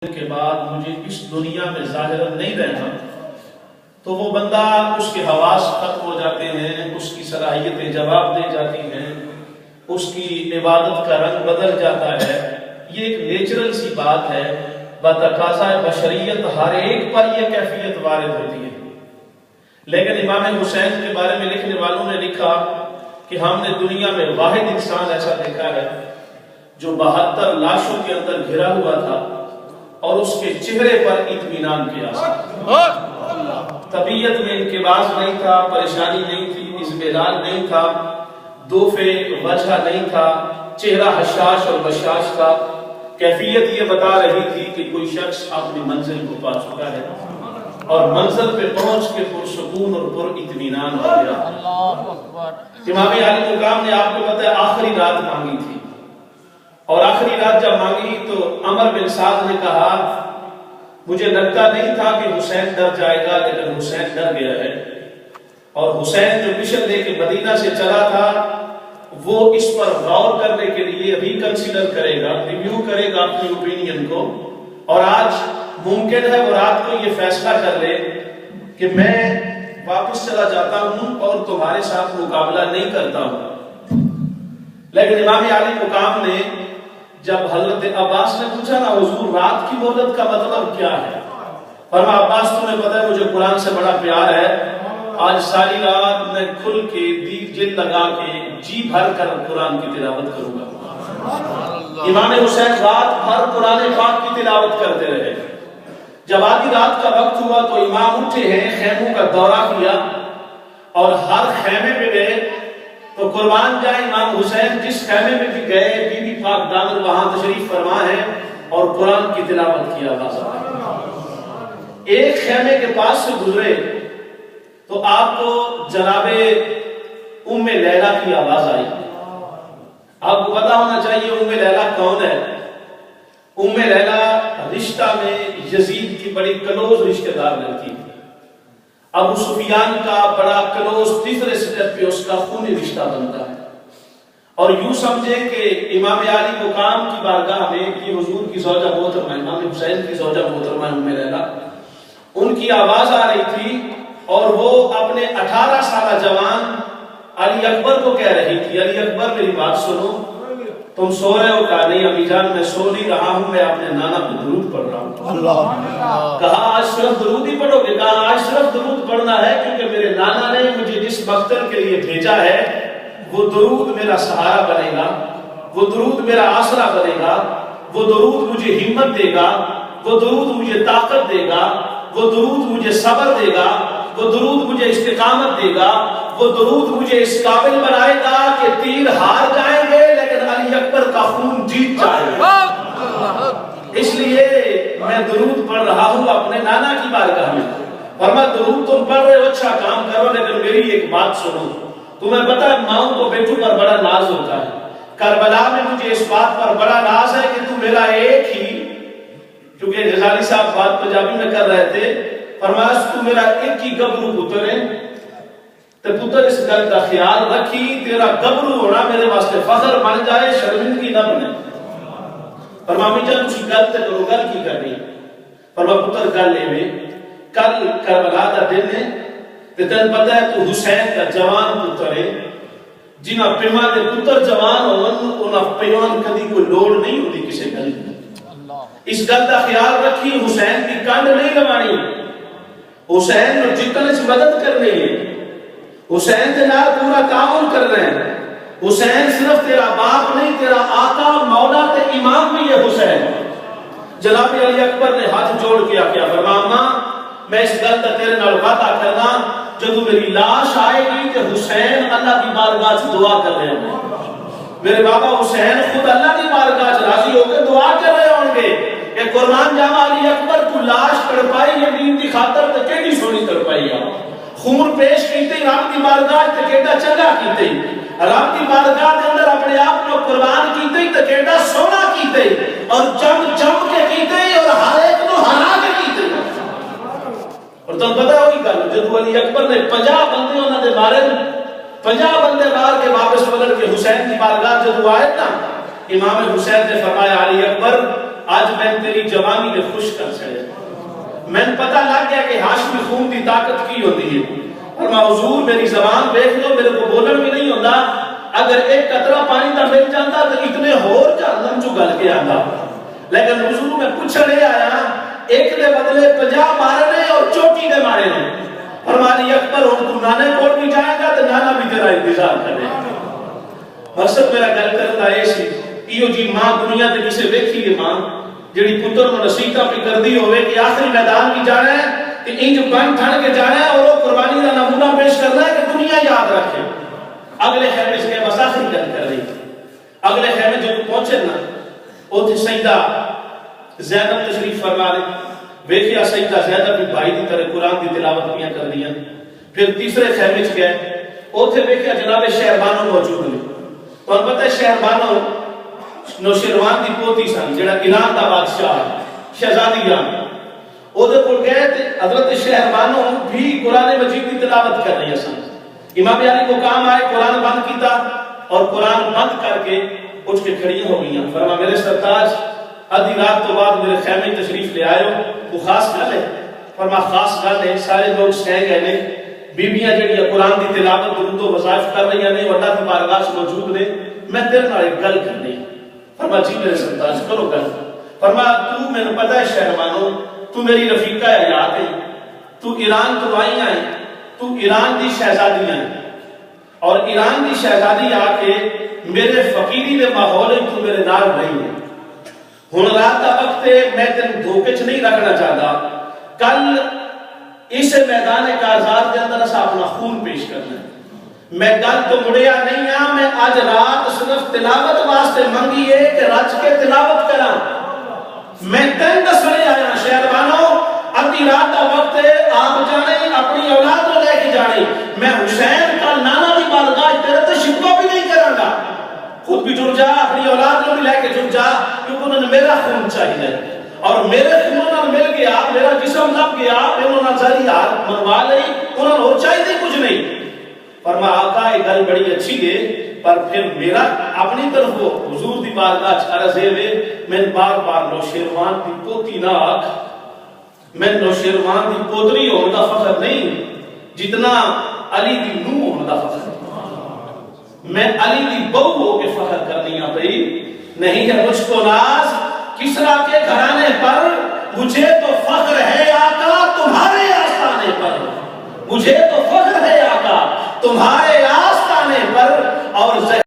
کے بعد مجھے اس دنیا میں ظاہراً نہیں رہنا، تو وہ بندہ اس کے حواس ختم ہو جاتے ہیں، اس کی صلاحیتیں جواب دے جاتی ہیں، اس کی عبادت کا رنگ بدل جاتا ہے۔ یہ ایک نیچرل سی بات ہے، بتقاضا بشریت ہر ایک پر یہ کیفیت وارد ہوتی ہے۔ لیکن امام حسین کے بارے میں لکھنے والوں نے لکھا کہ ہم نے دنیا میں واحد انسان ایسا دیکھا ہے جو 72 لاشوں کے اندر گھرا ہوا تھا اور اس کے چہرے پر اطمینان کے آثار، طبیعت میں انقباض نہیں تھا، پریشانی نہیں تھی، اضمرار نہیں تھا، دوفے وجہ نہیں تھا، چہرہ حشاش اور بشاش تھا۔ کیفیت یہ بتا رہی تھی کہ کوئی شخص اپنی منزل کو پا چکا ہے اور منزل پہ پہنچ کے پرسکون اور پر اطمینان ہو گیا۔ امام علی مقام نے آپ کو پتہ ہے آخری رات مانگی تھی، اور آخری رات جب مانگی تو عمر بن سعد نے کہا مجھے لگتا نہیں تھا کہ حسین ڈر جائے گا، لیکن حسین ڈر گیا ہے، اور حسین جو مشن لے کے مدینہ سے چلا تھا وہ اس پر غور کرنے کے لیے ریکنسیڈر کرے گا، ریویو کرے گا اپنی اوپینین کو، اور آج ممکن ہے وہ رات کو یہ فیصلہ کر لے کہ میں واپس چلا جاتا ہوں اور تمہارے ساتھ مقابلہ نہیں کرتا ہوں۔ لیکن امام علی مقام نے جب حضرت عباس نے پوچھا نا حضور رات کی مہلت کا مطلب کیا ہے، فرمایا عباس تمہیں پتہ ہے مجھے قرآن سے بڑا پیار ہے، آج ساری رات میں کھل کے دیگ جل لگا کے جی بھر کر قرآن کی تلاوت کروں گا۔ امام حسین رات بھر قرآن پاک کی تلاوت کرتے رہے۔ جب آدھی رات کا وقت ہوا تو امام اٹھے ہیں، خیموں کا دورہ کیا اور ہر خیمے میں گئے، تو قربان جائے امام حسین جس خیمے میں بھی گئے بی بی پاک دامن وہاں تشریف فرما ہے اور قرآن کی تلاوت کیا۔ ایک خیمے کے پاس سے گزرے تو آپ کو جناب ام لیلہ کی آواز آئی۔ آپ کو پتا ہونا چاہیے ام لیلہ کون ہے۔ ام لیلہ رشتہ میں یزید کی بڑی کلوز رشتہ دار لڑکی تھی، ابو سفیان کا بڑا کلوز، تیسرے سٹیپ پہ اس کا خونی رشتہ بنتا ہے، اور یوں سمجھے کہ امام علی مقام کی بارگاہ میں یہ حضور کی زوجہ محترمہ امام حسین کی زوجہ محترمہ ام لیلہ، ان کی آواز آ رہی تھی اور وہ اپنے 18 سالہ جوان علی اکبر کو کہہ رہی تھی علی اکبر میری بات سنو، تم سو رہے ہو؟ کہا نہیں امی جان میں سو نہیں رہا ہوں، میں اپنے نانا پہ درود پڑھ رہا ہوں۔ کہا آج صرف درود ہی پڑھو گے؟ کہا آج صرف درود پڑھنا ہے کیونکہ میرے نانا نے مجھے جس مقتل کے لیے بھیجا ہے وہ درود میرا سہارا بنے گا، وہ درود میرا آسرا بنے گا، وہ درود مجھے ہمت دے گا، وہ درود مجھے طاقت دے گا، وہ درود مجھے صبر دے گا، وہ درود مجھے استقامت دے گا، وہ درود مجھے اس قابل بنائے گا کہ تیر ہار جائیں گے لیکن علی اکبر کا خون جیت جائے گا۔ اس لیے میں درود پڑھ رہا ہوں اپنے نانا کی بارگاہ میں۔ فرمایا درود تم پڑھ رہے ہو اچھا کام کرو، لیکن میری ایک بات سنو، تمہیں پتہ ہے ماؤں کو بیٹوں پر بڑا ناز ہوتا ہے، کربلا میں مجھے اس بات پر بڑا ناز ہے کہ تو میرا ایک ہی، کیونکہ غزالی صاحب بات پنجابی میں کر رہے تھے، فرمایا تو میرا ایک ہی گبرو پتر ہے، تے پتر اس گل کا خیال رکھی تیرا گبرو ہونا میرے واسطے فخر بن جائے، شرمندگی نہ بنے۔ فرمایا امی جان تسی گل تے کرو، گل کی کرنی؟ فرمایا پتر گل اے کل کربلا دا دن ہے تے تین پتہ ہے تو حسین کا جوان پتر ہے، جنہاں پیواں دے پتر جوان ہون انہاں پیواں کدی کوئی لوڑ نہیں ہوتی کسی گل دی۔ اس گل کا خیال رکھی، حسین کی کنڈ نہیں لوانی، حسین نے جتنے سے مدد کرنی ہے، حسین کے نال پورا تعاون کرنا ہے۔ حسین صرف تیرا باپ نہیں، تیرا آقا مولا تے امام بھی ہے حسین۔ جناب علی اکبر نے ہاتھ جوڑ کے کیا فرمایا ماں میں اس گل کا تیرے نال وعدہ کرنا جدو میری لاش آئے گی کہ حسین اللہ کی بارگاہ سے دعا کر رہے ہوں گے، میرے بابا حسین خود اللہ کی بارگاہ سے راضی ہو کے دعا کر رہے ہوں گے کہ قربان جاوا علی اکبر تو لاش تڑپائی ہے دین دی خاطر تے کیڑی سونی تڑپائی ہے، خون پیش کیتے رب کی بارگاہ تے کیڑا چنگا کیتے، رب کی بارگاہ دے اندر اپنے آپ کو قربان کیتے تے کیڑا سونا کیتے، اور جم جم کے کیتے اور ہر ایک کو ہرا کے کیتے۔ اور تم پتہ ہوئی گل جدو علی اکبر نے 50 بندے انہاں دے مارے، 50 بندے مار کے واپس پلٹ کے حسین کی بارگاہ جدو آئے نا، امام حسین نے فرمایا علی اکبر آج میں تیری جوانی میں خوش کر چڑے میں پتہ لگ گیا کہ ہاشمی خون کی طاقت کی ہوتی ہے فرما حضور میری زبان دیکھ لو میرے کو بولن بھی نہیں ہوتا اگر ایک قطرہ پانی کا مل جاتا تو اتنے ہور جہنم چو گل کے آتا لیکن حضور میں پوچھنے آیا ایک دے بدلے 50 مارنے اور چوٹی دے مارے نے فرمانی اکبر ہوں تو نانے کوڑ بھی جائے گا تو نانا بھی تیرا انتظار کرے مقصد میرا گل کرتا ہے سی ایو جی ماں دنیا دے کسے ویکھی ہے ماں جڑی پتر کو نصیحتاں پہ کر دی ہوئے کہ آخری میدان کی جانا ہے کہ انج بن ٹھن کے جانا ہے اور وہ قربانی کا نمونہ پیش کرنا ہے کہ دنیا یاد رکھے اگلے خیمے سے بس آخری گل کر رہی اگلے خیمے جو پہنچے نا اوتھے سیدہ زینب تشریف فرما رہے ویکھیا سیدہ زینب بھی بھائی دی طرح قرآن دی تلاوت کیا کر دیا پھر تیسرے خیمے سے گئے اوتھے ویکھیا جناب شہربانو موجود نے اور پتہ ہے شہربانو نوشیروان دی پوتی سن جڑا ایران دا بادشاہ شہزادی ایران او دے کول گئے تے حضرت شہربانو بھی قرآن مجید کی تلاوت کر رہی سن امام علی کو کام آئے قرآن بند کیتا اور قرآن بند کر کے اٹھ کے کھڑی ہو گئی فرما میرے سرتاج آدھی رات تو بعد میرے خیمے تشریف لے آئے ہو وہ خاص گل ہے فرما خاص گل ہے سارے لوگ سہ گئے نے بیبیاں جڑی قرآن دی تلاوت درود و وظائف کر رہی ہیں اللہ کی بارگاہ سے موجود نے میں تیرے نال ایک گل کرنی فرما جی میرے سرتاج کرو گل فرما تو میں نے پتہ ہے شہربانو تو میری رفیقہ حیات ہے تو ایران تو آئی آئی تو ایران دی شہزادی آئی اور ایران دی شہزادی آ کے میرے فقیری دے ماحول ہے تو میرے نال رہی ہے ہن رات دا وقت ہے میں تین دھوکے چ نہیں رکھنا چاہتا کل اس میدان کارزات کے اندر اسا اپنا خون پیش کرنا ہے میں گل تو مڑیا نہیں ہاں میں آج رات صرف تلاوت واسطے منگی ہے کہ رج کے تلاوت کرا میں تین دسنے آیا شہربانو ادھی رات کا وقت ہے آپ جانے اپنی اولاد کو لے کے جانے میں حسین کا نانا بھی بارگاہ تیرے تے شکوہ بھی نہیں کروں گا خود بھی جڑ جا اپنی اولاد کو بھی لے کے جڑ جا کیونکہ انہوں نے میرا خون چاہیے اور میرے خون نال مل گیا میرا جسم لب گیا انہوں نے ساری ہاتھ منوا لی انہوں نے اور چاہیے کچھ نہیں فرما آقا یہ گل بڑی اچھی ہے پر پھر میرا اپنی طرف حضور دی بارگاہ عرض ہے میں بار بار نوشیروان دی پوتی نہ آکھ میں نوشیروان دی پوتری ہونے دا فخر نہیں جتنا علی دی نو ہونے دا فخر میں علی دی بہو ہو کے فخر کرنی پئی نہیں ہے مجھ کو ناز کسرا کے گھرانے پر مجھے تو فخر ہے آقا تمہارے آستانے پر مجھے تو فخر ہے آقا تمہارے